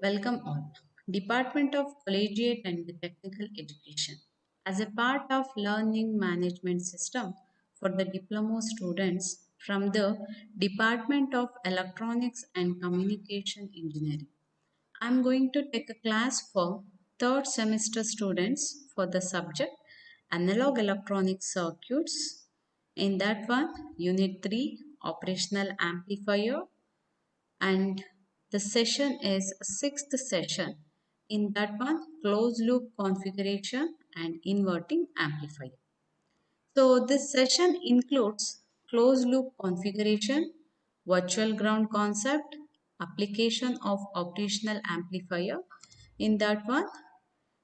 Welcome all. Department of Collegiate and Technical Education. As a part of learning management system for the diploma students from the Department of Electronics and Communication Engineering. I'm going to take a class for third semester students for the subject Analog Electronic Circuits. In that one, Unit 3, Operational Amplifier, and the session is sixth session. In that one, closed loop configuration and inverting amplifier. So this session includes closed loop configuration, virtual ground concept, application of operational amplifier. In that one,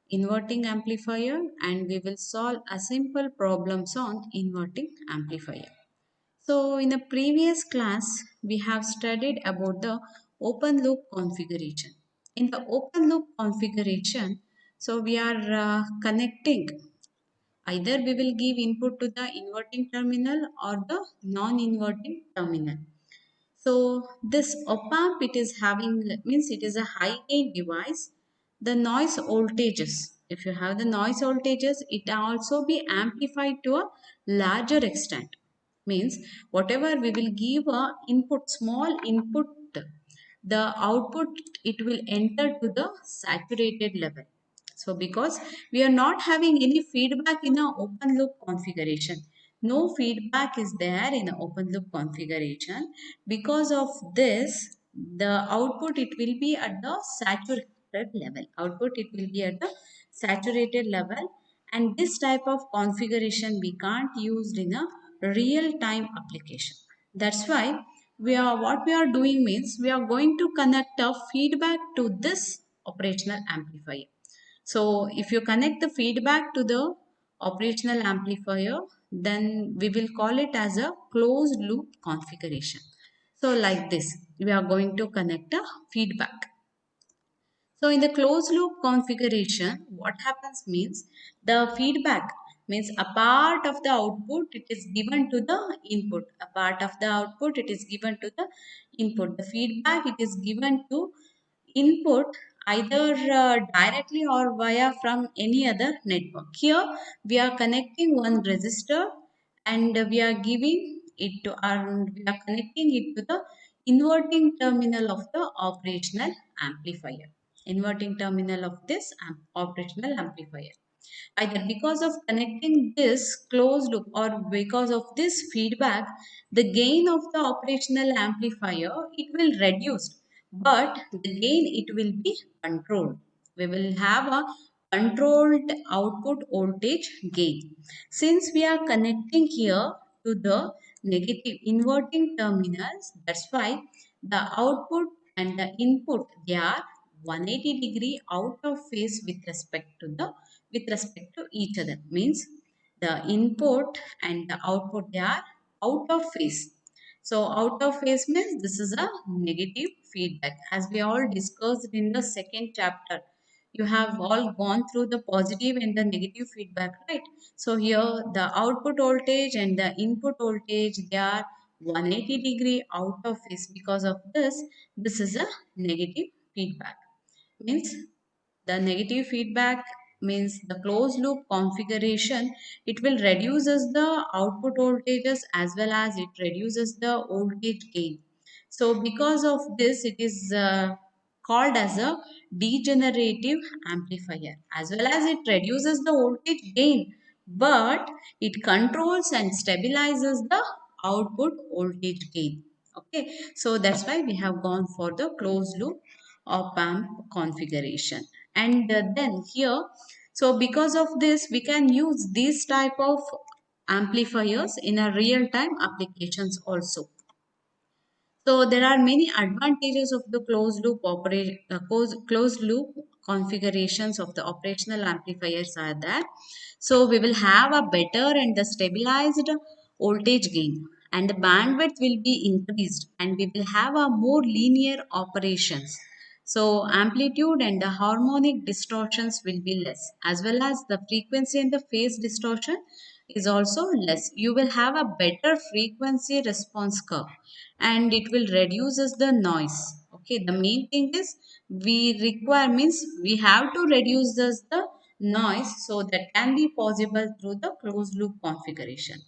inverting amplifier, and we will solve a simple problems on inverting amplifier. So in the previous class, we have studied about the open loop configuration. In the open loop configuration, so we are connecting, either we will give input to the inverting terminal or the non-inverting terminal. So this op-amp, it is having, means it is a high gain device. The noise voltages, if you have the noise voltages, it also be amplified to a larger extent. Means whatever we will give a input, small input, the output, it will enter to the saturated level. So because we are not having any feedback in a open loop configuration, no feedback is there in a open loop configuration. Because of this, the output, it will be at the saturated level. Output, it will be at the saturated level, and this type of configuration we can't use in a real time application. That's why what we are doing means we are going to connect a feedback to this operational amplifier. So if you connect the feedback to the operational amplifier, then we will call it as a closed loop configuration. So like this, we are going to connect a feedback. So in the closed loop configuration, what happens means the feedback means a part of the output, it is given to the input. A part of the output, it is given to the input. The feedback, it is given to input either directly or via from any other network. Here we are connecting one resistor, and we are giving it to our, we are connecting it to the inverting terminal of the operational amplifier. Inverting terminal of this operational amplifier. Either because of connecting this closed loop or because of this feedback, the gain of the operational amplifier, it will reduce, but the gain, it will be controlled. We will have a controlled output voltage gain. Since we are connecting here to the negative inverting terminals, that's why the output and the input, they are 180-degree out of phase with respect to each other. Means the input and the output, they are out of phase. So out of phase means this is a negative feedback, as we all discussed in the second chapter. You have all gone through the positive and the negative feedback, right? So here the output voltage and the input voltage, they are 180-degree out of phase. Because of this is a negative feedback. Means the negative feedback means the closed loop configuration, it will reduces the output voltages as well as it reduces the voltage gain. So because of this, it is called as a degenerative amplifier, as well as it reduces the voltage gain, but it controls and stabilizes the output voltage gain. Okay, so that's why we have gone for the closed loop op amp configuration. And then here, so because of this, we can use these type of amplifiers in a real time applications also. So there are many advantages of the closed loop configurations of the operational amplifiers are that. So we will have a better and the stabilized voltage gain, and the bandwidth will be increased, and we will have a more linear operations. So amplitude and the harmonic distortions will be less, as well as the frequency and the phase distortion is also less. You will have a better frequency response curve, and it will reduces the noise. Okay, the main thing is we require means we have to reduce the noise, so that can be possible through the closed loop configuration.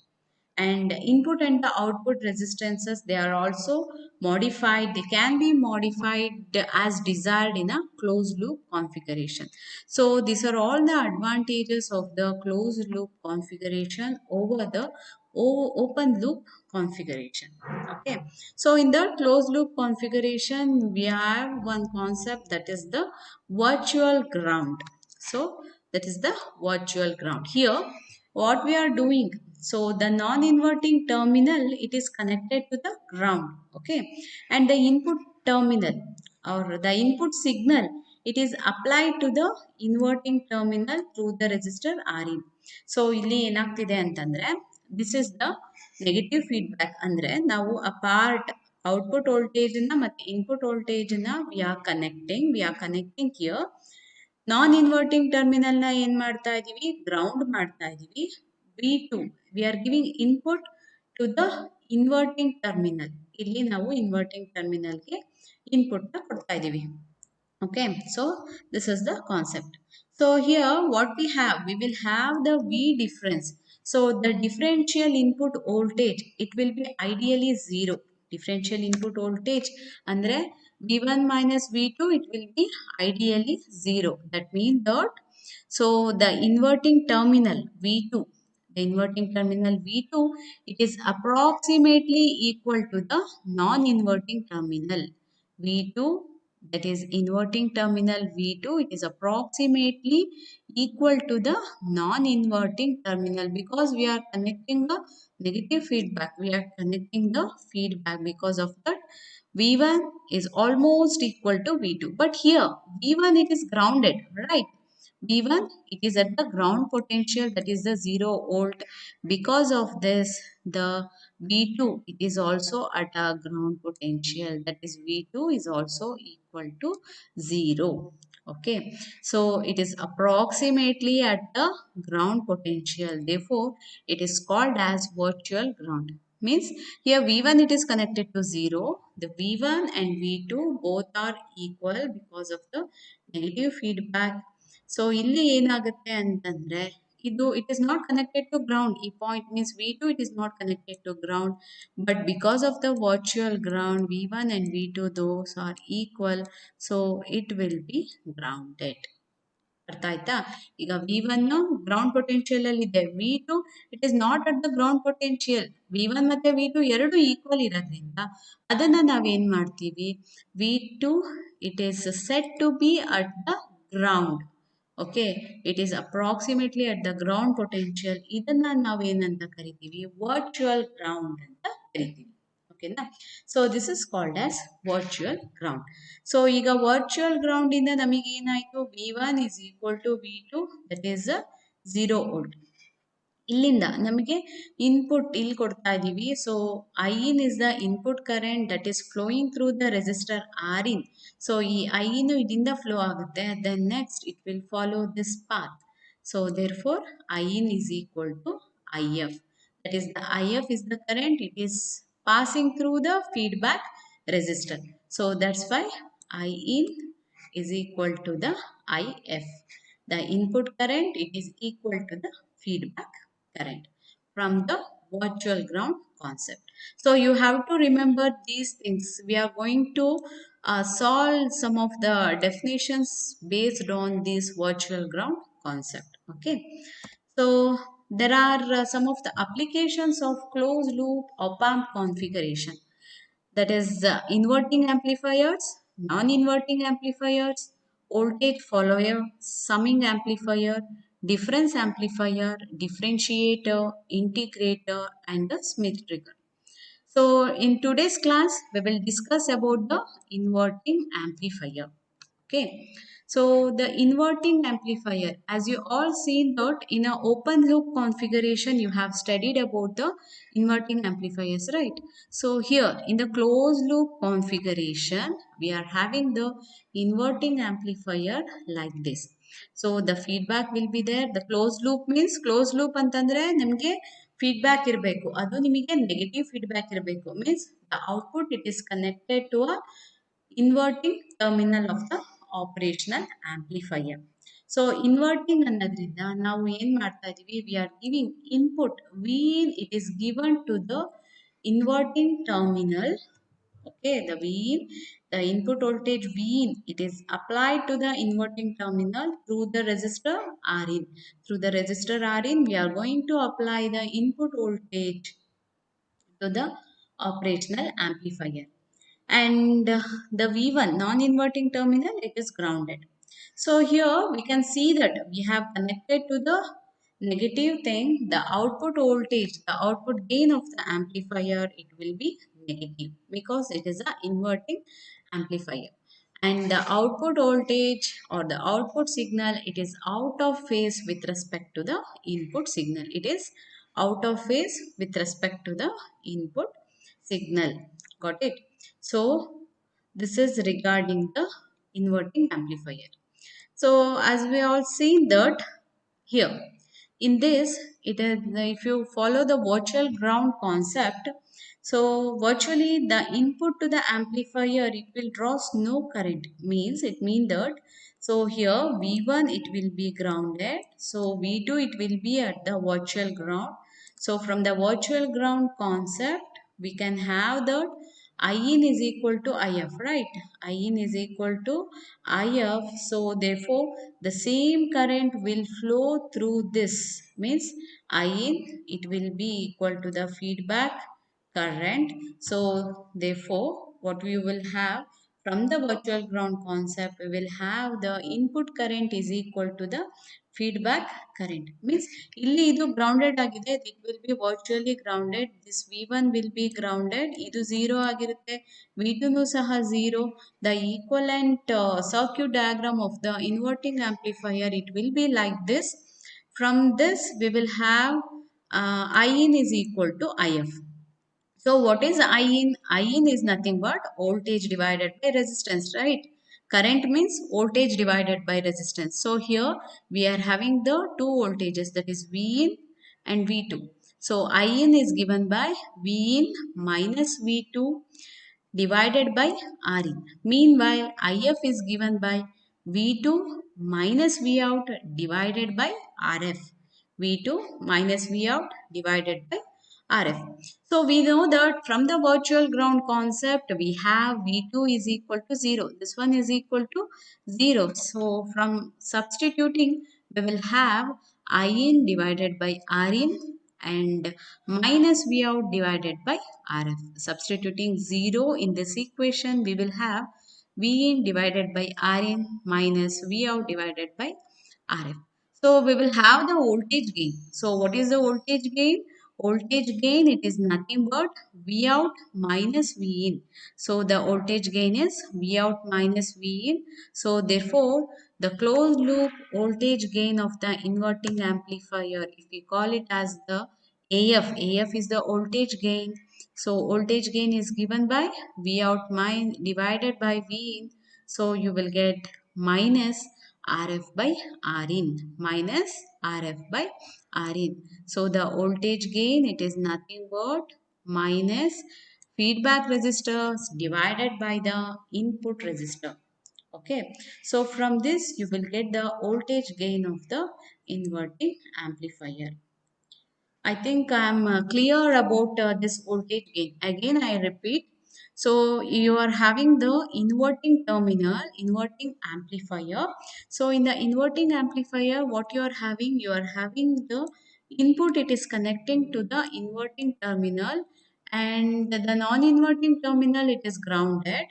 And input and the output resistances, they are also modified, they can be modified as desired in a closed loop configuration. So these are all the advantages of the closed loop configuration over the open loop configuration. Okay, so in the closed loop configuration we have one concept, that is the virtual ground. So that is the virtual ground. Here what we are doing, so the non-inverting terminal, it is connected to the ground. Okay, and the input terminal or the input signal, it is applied to the inverting terminal through the resistor Rin. So ಇಲ್ಲಿ ಏನಾಗ್ತಿದೆ ಅಂತಂದ್ರೆ, this is the negative feedback. ಅಂದ್ರೆ ನಾವು a part output voltage ನ ಮತ್ತೆ input voltage ನ we are connecting here. Non inverting terminal ನ ಏನ್ ಮಾಡ್ತಾ ಇದೀವಿ, ಗ್ರೌಂಡ್ ಮಾಡ್ತಾ ಇದೀವಿ. V2 we are giving input to the inverting terminal. ಇಲ್ಲಿ ನಾವು ಇನ್ವರ್ಟಿಂಗ್ ಟರ್ಮಿನಲ್ ಗೆ ಇನ್ಪುಟ್ ನ ಕೊಡ್ತಾ ಇದೀವಿ. Okay, so this is the concept. So here what we will have the V difference. So the differential input voltage, it will be ideally zero. Differential input voltage andre V1 minus V2, it will be ideally zero. That means that, so the inverting terminal V2, the inverting terminal V2, it is approximately equal to the non-inverting terminal V2, that is inverting terminal V2, it is approximately equal to the non-inverting terminal, because we are connecting the negative feedback. We are connecting the feedback, because of that V1 is almost equal to V2. But here V1 it is grounded, right? V1 it is at the ground potential, that is the 0 volt. Because of this, the V2 it is also at a ground potential, that is V2 is also equal to 0. Okay, so it is approximately at the ground potential, therefore it is called as virtual ground. Means here V1 it is connected to 0, the V1 and V2 both are equal because of the negative feedback. So ಇಲ್ಲಿ ಏನಾಗುತ್ತೆ ಅಂತಂದ್ರೆ, ಇದು it is not connected to ground. ಈ point means V2 it is not connected to ground, but because of the virtual ground V1 and V2 those are equal, so it will be grounded. ಅರ್ಥ ಆಯ್ತಾ? ಈಗ V1 ground potential ಅಲ್ಲಿ ಇದೆ, V2 it is not at the ground potential. V1 ಮತ್ತೆ V2 ಎರಡು equal ಇರೋದ್ರಿಂದ ಅದನ್ನ ನಾವೇನ್ ಮಾಡ್ತೀವಿ, V2 it is set to be at the ground. Okay, it is approximately at the ground potential. ಇದನ್ನ ನಾವೇನಂತ ಕರಿತೀವಿ, ವರ್ಚುವಲ್ ಗ್ರೌಂಡ್ ಅಂತ ಕರಿತೀವಿ. ಓಕೆನಾ? So this is called as virtual ground. So ಈಗ ವರ್ಚುವಲ್ ಗ್ರೌಂಡ್ ಇಂದ ನಮಗೆ ಏನಾಯ್ತು, V1 is equal to V2, that is 0 volt. ಇಲ್ಲಿಂದ ನಮಗೆ ಇನ್ಪುಟ್ ಇಲ್ಲಿ ಕೊಡ್ತಾ ಇದೀವಿ. So I in is the input current that is flowing through the resistor R in. So ಈ ಐನು ಇದರಿಂದ ಫ್ಲೋ ಆಗುತ್ತೆ, then next it will follow this path. So therefore I in is equal to IF. That is the IF is the current, it is passing through the feedback resistor. So that's why IN is equal to the IF. The input current, it is equal to the feedback current from the virtual ground concept. So you have to remember these things. We are going to solve some of the definitions based on this virtual ground concept. Okay, so there are some of the applications of closed loop op-amp configuration, that is inverting amplifiers, non-inverting amplifiers, voltage follower, summing amplifier, difference amplifier, differentiator, integrator, and the Smith trigger. So in today's class, we will discuss about the inverting amplifier. Okay, so the inverting amplifier, as you all seen that in a open loop configuration, you have studied about the inverting amplifiers, right? So here in the closed loop configuration, we are having the inverting amplifier like this. So the feedback will be there. The closed loop means closed loop ಅಂತಂದ್ರೆ ನಿಮಗೆ feedback ಇರಬೇಕು, ಅದು ನಿಮಗೆ negative feedback ಇರಬೇಕು. Means the output it is connected to a inverting terminal of the operational amplifier. So inverting ಅನ್ನೋದ್ರಿಂದ ನಾವು ಏನು ಮಾಡ್ತಾ ಇದೀವಿ, we are giving input when it is given to the inverting terminal. Okay, the Vin, the input voltage Vin, it is applied to the inverting terminal through the resistor Rin. Through the resistor Rin, we are going to apply the input voltage to the operational amplifier. And the V1 non-inverting terminal, it is grounded. So here we can see that we have connected to the negative thing, the output voltage, the output gain of the amplifier, it will be negative because it is a inverting amplifier. And the output voltage or the output signal, it is out of phase with respect to the input signal. It is out of phase with respect to the input signal. Got it? So this is regarding the inverting amplifier. So as we all seen that here in this, it is, if you follow the virtual ground concept, so virtually the input to the amplifier, it will draws no current, means it means that, so here V1 it will be grounded, so V2 it will be at the virtual ground. So from the virtual ground concept we can have that In is equal to If, right? In is equal to If. So therefore, the same current will flow through this. Means In, it will be equal to the feedback current. So therefore, what we will have from the virtual ground concept, we will have the input current is equal to the feedback current. Means ಇಲ್ಲಿ ಇದು grounded ಆಗಿದೆ, it will be virtually grounded. This V1 will be grounded. ಇದು 0 ಆಗಿರುತ್ತೆ, V2 ನು ಸಹ 0. The equivalent circuit diagram of the inverting amplifier, it will be like this. From this we will have In is equal to If. So what is In? In is nothing but voltage divided by resistance, right? Current means voltage divided by resistance. So here we are having the two voltages, that is Vin and V2. So In is given by Vin minus V2 divided by Rin. Meanwhile, If is given by V2 minus Vout divided by Rf. V2 minus Vout divided by Rf. So we know that from the virtual ground concept, we have V2 is equal to 0. This one is equal to 0. So from substituting, we will have In divided by Rin and minus V out divided by Rf. Substituting 0 in this equation, we will have V in divided by Rin minus V out divided by Rf. So we will have the voltage gain. So what is the voltage gain? Voltage gain, it is nothing but V out minus V in. So the voltage gain is V out minus V in. So therefore, the closed loop voltage gain of the inverting amplifier, if we call it as the AF is the voltage gain. So voltage gain is given by V out divided by V in. So you will get minus Rf by Rin, minus Rf by Rin. So the voltage gain, it is nothing but minus feedback resistors divided by the input resistor. Okay, so from this you will get the voltage gain of the inverting amplifier. I think I am clear about this voltage gain. Again, I repeat. So you are having the inverting terminal, inverting amplifier. So in the inverting amplifier, what you are having the input, it is connecting to the inverting terminal, and the non-inverting terminal, it is grounded.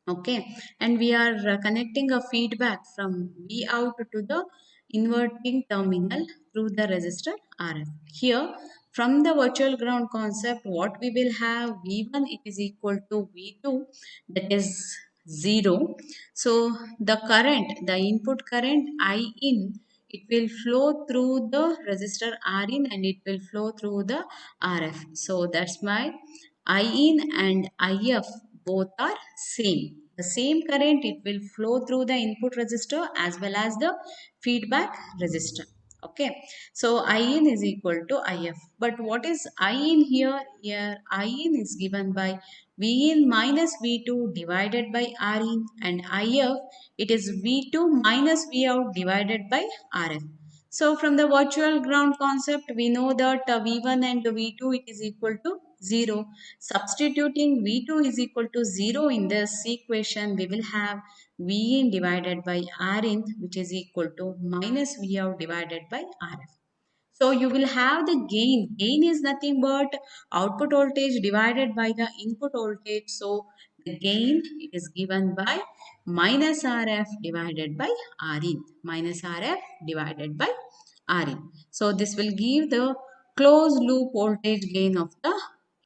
Okay, and we are connecting a feedback from V out to the inverting terminal through the resistor RF. Here, from the virtual ground concept, what we will have, V1 it is equal to V2, that is 0. So the current, the input current I in, it will flow through the resistor R in and it will flow through the RF. So that's why I in and IF both are same. The same current, it will flow through the input resistor as well as the feedback resistor. Okay, so in is equal to if. But what is in here? Here in is given by v in minus v2 divided by r in, and if it is v2 minus v out divided by rf. So from the virtual ground concept, we know that v1 and v2 it is equal to 0. Substituting v2 is equal to 0 in this equation, we will have v in divided by r in, which is equal to minus v out divided by rf. So you will have the gain. Gain is nothing but output voltage divided by the input voltage. So the gain it is given by minus RF divided by Rin. Minus RF divided by Rin. So this will give the closed loop voltage gain of the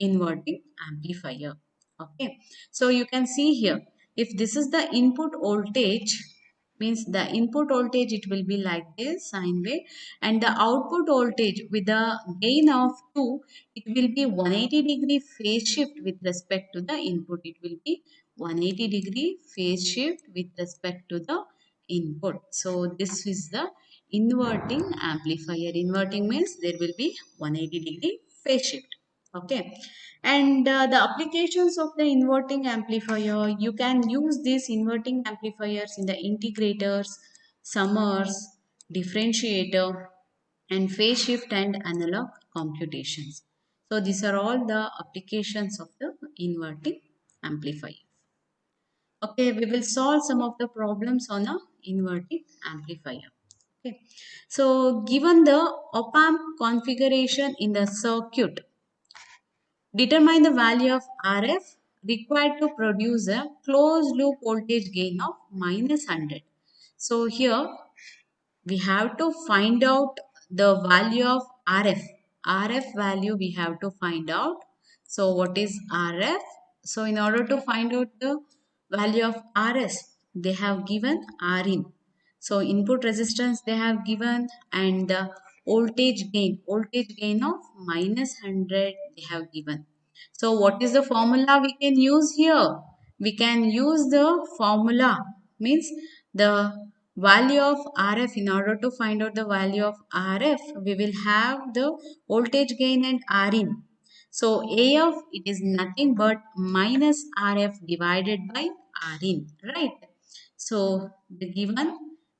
inverting amplifier. Okay. So you can see here, if this is the input voltage, means the input voltage it will be like this sine wave, and the output voltage with the gain of 2, it will be 180-degree phase shift with respect to the input. It will be 180-degree phase shift with respect to the input. So this is the inverting amplifier. Inverting means there will be 180-degree phase shift. Okay, and the applications of the inverting amplifier, you can use these inverting amplifiers in the integrators, summers, differentiator, and phase shift and analog computations. So these are all the applications of the inverting amplifier. Okay, we will solve some of the problems on a inverting amplifier. Okay, so given the op-amp configuration in the circuit, determine the value of RF required to produce a closed loop voltage gain of minus 100. So here we have to find out the value of RF. RF value we have to find out. So what is RF? So in order to find out the value of RS, they have given Rin. So input resistance they have given, and the voltage gain of minus 100 they have given. So what is the formula we can use here? We can use the formula, means the value of RF. In order to find out the value of RF, we will have the voltage gain and Rin. So AF it is nothing but minus RF divided by Rin, right? So the given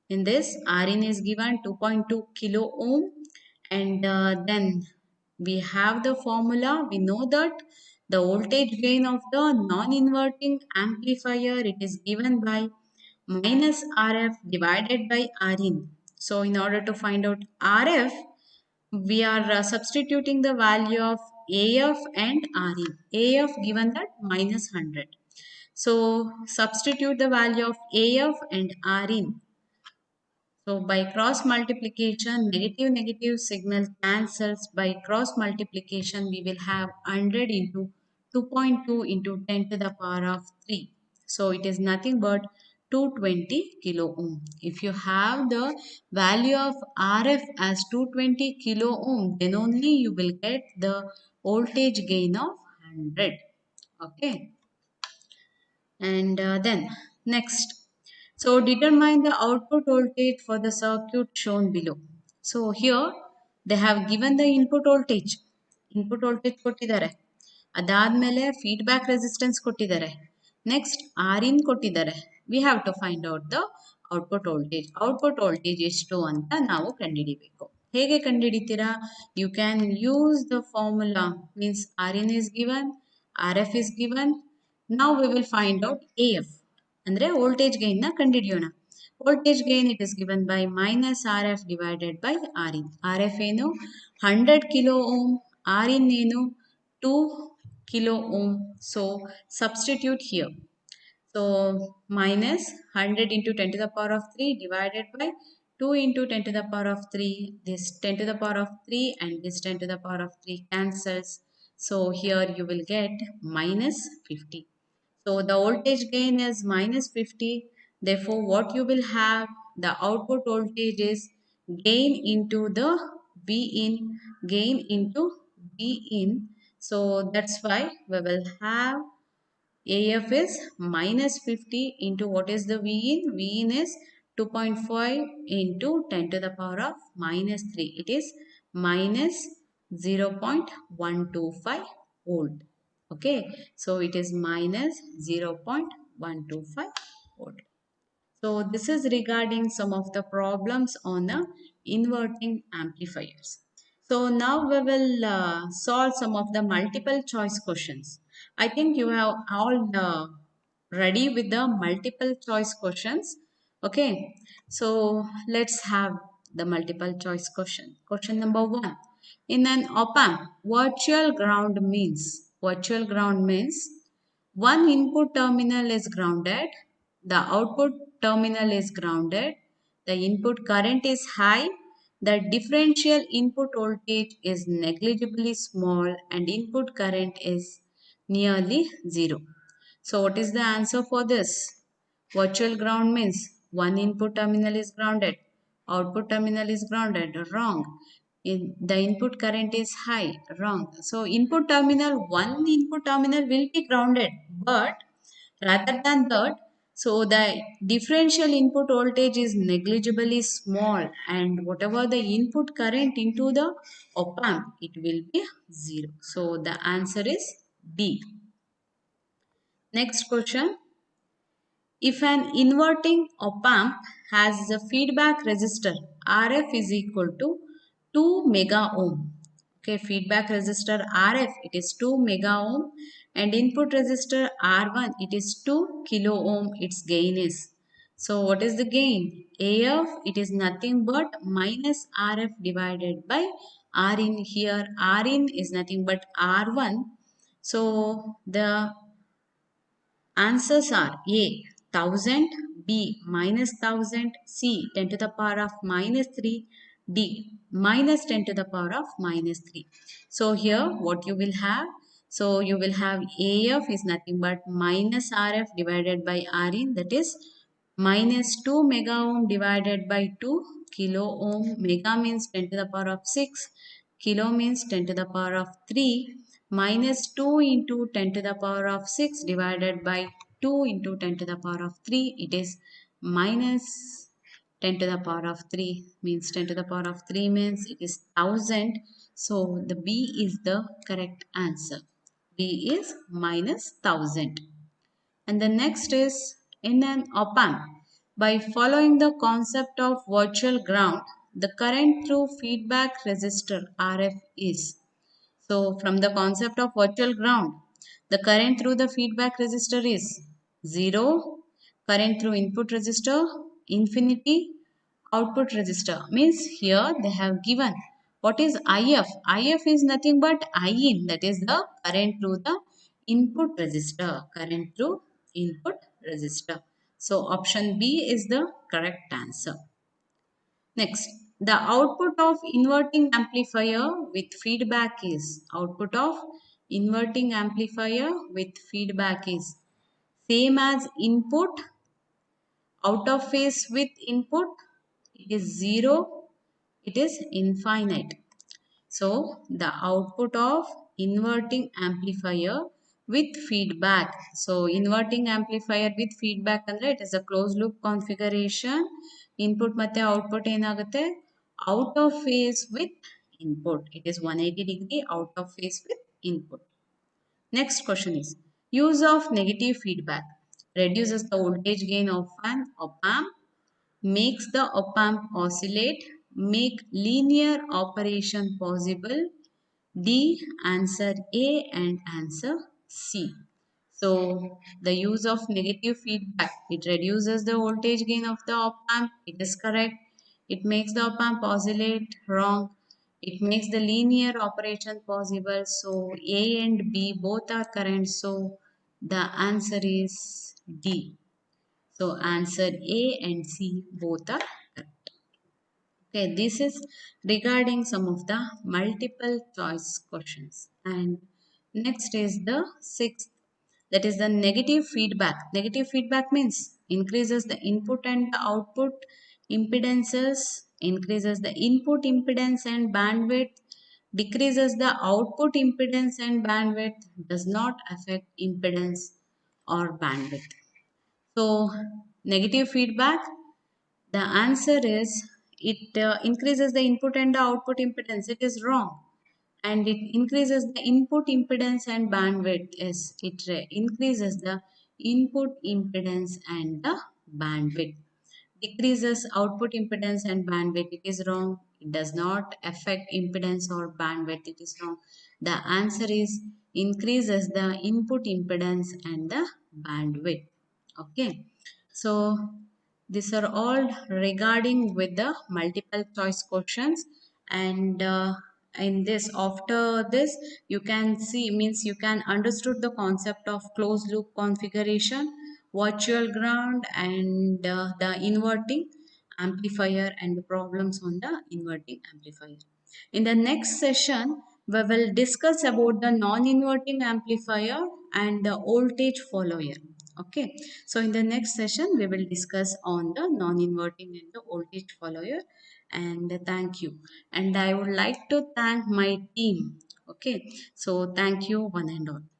in this Rin is given 2.2 kilo ohm, and then we have the formula. We know that the voltage gain of the non-inverting amplifier it is given by minus RF divided by Rin. So in order to find out RF, we are substituting the value of AF and Rin. AF given that minus 100. So substitute the value of AF and Rin. So by cross multiplication, negative signal cancels. By cross multiplication, we will have 100 into 2.2 into 10 to the power of 3. So it is nothing but 220 kilo ohm. If you have the value of RF as 220 kilo ohm, then only you will get the voltage gain of 100. Okay. And then next, so determine the output voltage for the circuit shown below. So here they have given the input voltage. Input voltage ಕೊಟ್ಟಿದ್ದಾರೆ. ಅದಾದ್ಮೇಲೆ feedback resistance ಕೊಟ್ಟಿದ್ದಾರೆ. Next Rin ಕೊಟ್ಟಿದ್ದಾರೆ. We have to find out the output voltage. Output voltage ಎಷ್ಟು ಅಂತ ನಾವು ಕಂಡುಹಿಡಿಬೇಕು. ಹೇಗೆ ಕಂಡುಹಿಡಿತೀರಾ? You can use the formula, means Rin is given, RF is given. Now we will find out AF. ಅಂದರೆ voltage gain ನ ಕಂಡುಹಿಡಿಯೋಣ. Voltage gain it is given by minus R F divided by Rin. RF ಏನು 100 kilo ohm, Rin ಏನು 2 kilo ohm. So substitute here. So minus 100 into 10 to the power of 3 divided by 2 into 10 to the power of 3. This 10 to the power of 3 and this 10 to the power of 3 cancels. So here you will get minus 50. So the voltage gain is minus 50. Therefore, what you will have, the output voltage is gain into the V in, gain into V in. So that's why we will have AF is minus 50 into what is the V in? V in is 2.5 into 10 to the power of minus 3. It is minus 0.125 volt. Okay, so it is minus 0.125 volt. So this is regarding some of the problems on the inverting amplifiers. So now we will solve some of the multiple choice questions. I think you have all ready with the multiple choice questions. Okay, so let's have the multiple choice question. Question number 1. In an op-amp, virtual ground means one input terminal is grounded, the output terminal is grounded, the input current is high, the differential input voltage is negligibly small, and input current is nearly zero. So, what is the answer for this? Virtual ground means one input terminal is grounded, output terminal is grounded. Wrong. The input current is high. Wrong. So, one input terminal will be grounded, but rather than that, so the differential input voltage is negligibly small, and whatever the input current into the op amp, it will be zero. So, the answer is D. Next question. If an inverting op-amp has a feedback resistor RF is equal to 2 mega ohm. Okay, feedback resistor RF it is 2 mega ohm and input resistor R1 it is 2 kilo ohm its gain is. So what is the gain? AF it is nothing but minus RF divided by R in here. R in is nothing but R1. So the answers are A 1000, B minus 1000, C 10 to the power of minus 3, D minus 10 to the power of minus 3. So here what you will have? So you will have AF is nothing but minus RF divided by RIN, that is minus 2 mega ohm divided by 2 kilo ohm. Mega means 10 to the power of 6, kilo means 10 to the power of 3, minus 2 into 10 to the power of 6 divided by 2 into 10 to the power of 3, it is minus 10 to the power of 3, means 10 to the power of 3 means it is 1000. So the B is the correct answer. B is minus 1000. And the next is in an op-amp. By following the concept of virtual ground, the current through feedback resistor RF is. So from the concept of virtual ground, the current through the feedback resistor is 0, current through input resistor, infinity, output resistor. Means here they have given what is IF. IF is nothing but IN, that is the current through the input resistor. Current through input resistor. So option B is the correct answer. Next, the output of inverting amplifier with feedback is same as input, out of phase with input, it is 0, it is infinite. So the output of inverting amplifier with feedback. So inverting amplifier with feedback andre it is a closed loop configuration. Input ಮತ್ತೆ output ಏನಾಗುತ್ತೆ out of phase with input. It is 180-degree out of phase with input. Next question is use of negative feedback reduces the voltage gain of an op-amp, makes the op-amp oscillate, make linear operation possible. D answer A and answer C. So the use of negative feedback, it reduces the voltage gain of the op-amp. It is correct. It makes the op-amp oscillate. Wrong. It makes the linear operation possible. So A and B both are correct. So the answer is D. So answer A and C both are correct. Okay, this is regarding some of the multiple choice questions. And next is the sixth, that is the negative feedback. Negative feedback means increases the input and the output impedances, increases the input impedance and bandwidth, decreases the output impedance and bandwidth, does not affect impedance or bandwidth. So negative feedback The answer is it increases the input and the output impedance. It is wrong. And it increases the input impedance and bandwidth. Yes, it increases the input impedance and the bandwidth. Decreases output impedance and bandwidth. It is wrong. It does not affect impedance or bandwidth. It is wrong. The answer is increases the input impedance and the bandwidth. Okay. So these are all regarding with the multiple choice questions, and in this after this you can see means you can understood the concept of closed loop configuration, virtual ground, and the inverting amplifier and the problems on the inverting amplifier. In the next session we will discuss about the non-inverting amplifier and the voltage follower. Okay, so in the next session we will discuss on the non-inverting and the voltage follower. And thank you, and I would like to thank my team. Okay, so thank you one and all.